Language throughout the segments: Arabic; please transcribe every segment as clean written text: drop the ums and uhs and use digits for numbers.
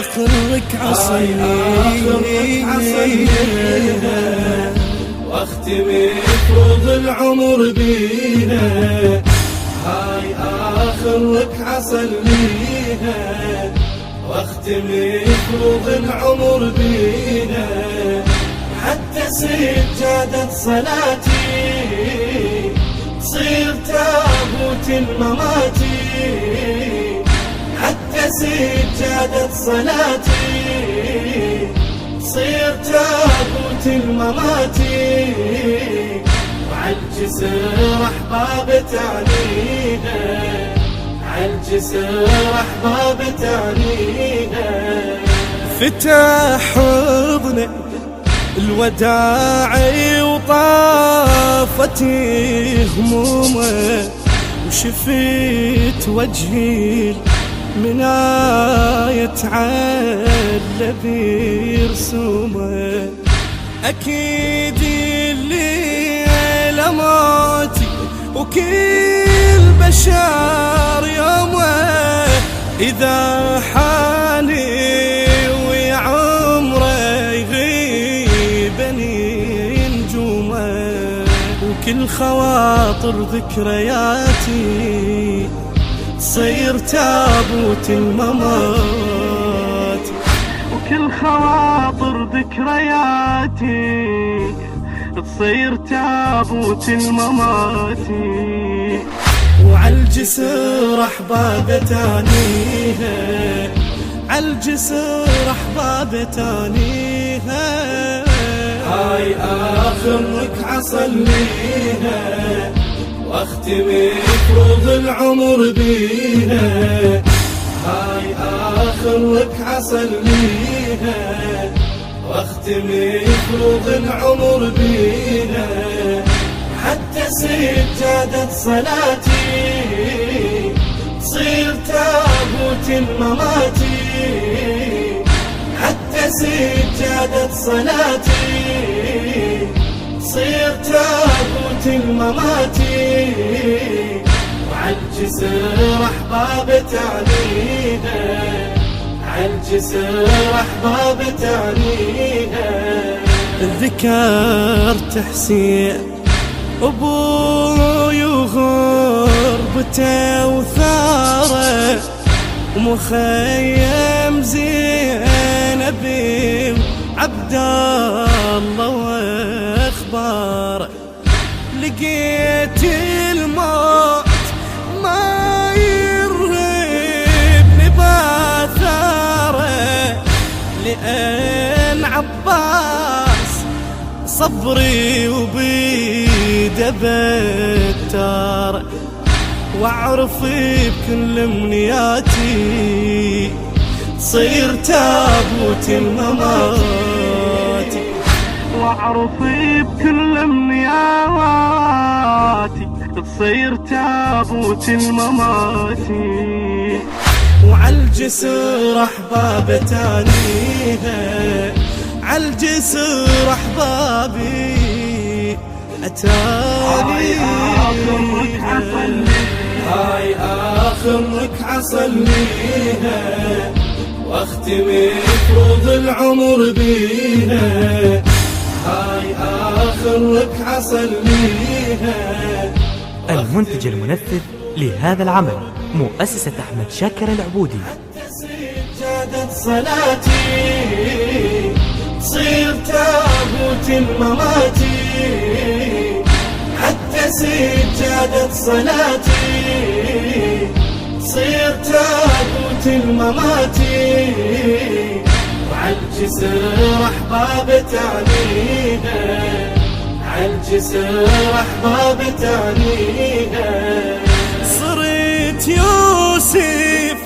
آخرك عصينا واختم فروض العمر بينا. هاي آخرك عصينا واختم فروض العمر بينا. حتى سجادة صلاتي تصير تابوت المماتي. حتى سجادة صلاتي تصير تابوت المماتي. وعالجسر أحباب تعنيها، عالجسر أحباب تعنيها. فتح حضنه الوداعي وطافت همومه، وشفت وجهي من آية على برسومه. أكيد الليلة موتي وكل بشر يومه. إذا حاني ويا عمره يغيبني نجومه. وكل خواطر ذكرياتي تصير تابوت الممات. وكل خواطر ذكرياتي تصير تابوت الممات. وعالجسر أحباب تانيها، عالجسر أحباب تانيها. هاي آخرك عصليها واختم فروض العمر بينا. هاي آخرك عصليها واختم فروض العمر بينا. حتى سجادة صلاتي تصير تابوت المماتي. حتى سجادة صلاتي تصير تابوت المماتي. وعالجسر أحباب تعنيها، عالجسر أحباب تعنيها. الذكر تحسين أبوي وغربته وثاره، ومخيم زينبي وعبد الله واخباره. لقيت الموت ما يرهبني باثاره، لأن عباس صبري وبيده بتار. واعرف بكل امنياتي تصير تابوت الممات. واعرف بكل امنياتي تصير تابوت الممات. وعالجسر أحباب تانيها، عالجسر أحبابي أتاني. هاي آخرك عصليها واختم فروض العمر بينا. هاي آخرك عصليها. المنتج المنفذ لهذا العمل مؤسسة أحمد شاكر العبودي. حتى سجادة صلاتي تصير تابوت المماتي. حتى سجادة صلاتي تصير تابوت المماتي. وعالجسر أحباب تعنيها، عالجسر أحباب تعنيها. صرت يوسف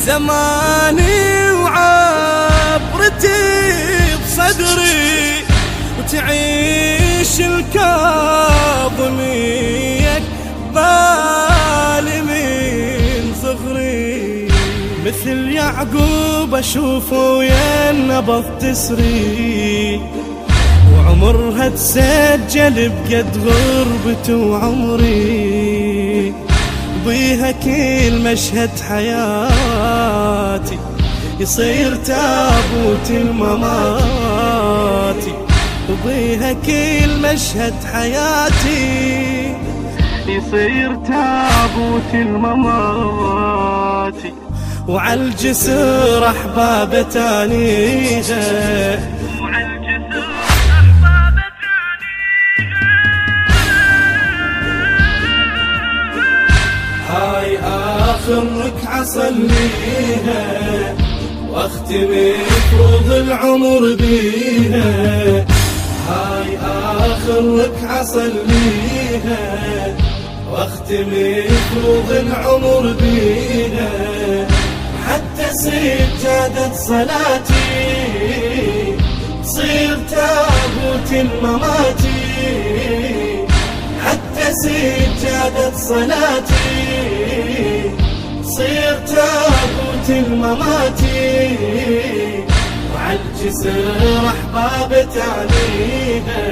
زماني وعبرتي بصدري، وتعيش الكاظمية بالي من صغري. مثل يعقوب أشوفه ويا النبض تسري، عمرها تسجل بقد غربتي وعمري، بيها كل مشهد حياتي يصير تابوت المماتي، وبيها كل مشهد حياتي يصير تابوت المماتي، وعالجسر أحباب تانيها، هاي آخر ركعة صليها واختم فروض العمر بيها، هاي آخر ركعة صليها واختم فروض العمر بيها، حتى سجادة صلاتي تصير تابوت المماتي، حتى سجادة صلاتي تصير تابوت المماتي، وعالجسر أحباب تعنيها،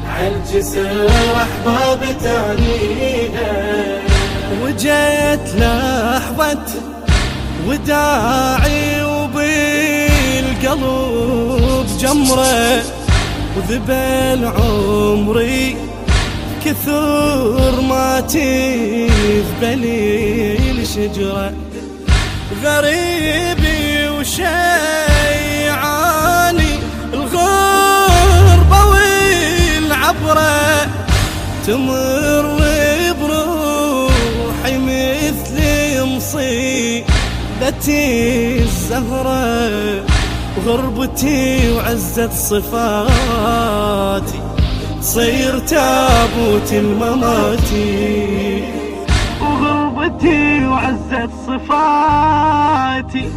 عالجسر أحباب تعنيها، وجيت لحظة وداعي وبالقلب جمرة، وذبل عمري كثر ما تذبلي الشجرة، غريبي وشيعاني الغربة والعبرة، تمر بروحي مثل مصيبتي الزهرة، غربتي وعزت صفاتي تصير تابوت المماتي، وغربتي وعزت صفاتي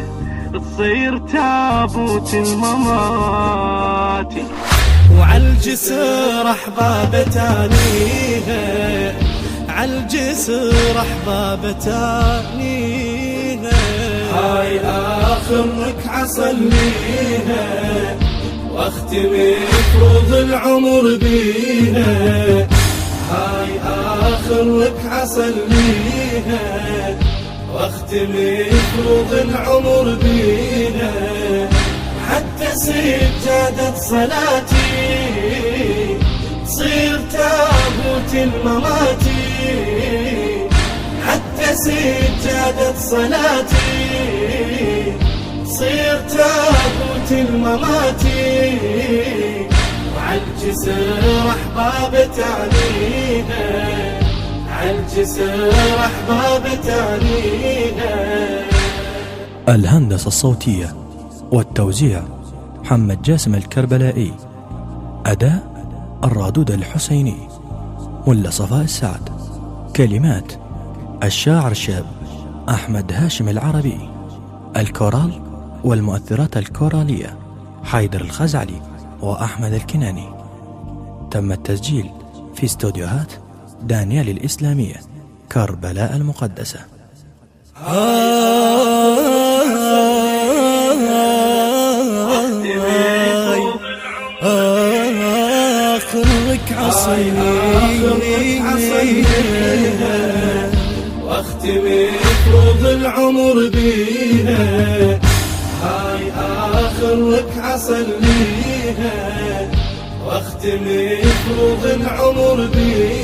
تصير تابوت المماتي، وعالجسر أحباب تانيها، عالجسر أحباب تانيها، هاي آخر ركعة صليها واختم فروض العمر بيها، هاي آخر ركعة صليها واختم فروض العمر بيها، حتى سجادة صلاتي تصير تابوت المماتي، حتى سجادة صلاتي تصير تابوت المماتي، وعالجسر أحباب تعنيها، عالجسر أحباب تعنيها. الهندسة الصوتية والتوزيع محمد جاسم الكربلائي، أداء الرادود الحسيني ولا صفاء السعد، كلمات الشاعر الشاب أحمد هاشم العربي، الكورال والمؤثرات الكورالية حيدر الخزعلي وأحمد الكناني. تم التسجيل في استوديوهات دانيال الإسلامية كربلاء المقدسة. آخر ركعة صليها واختم فروض العمر بيها، هاي آخر ركعة صليها واختم فروض العمر بيها،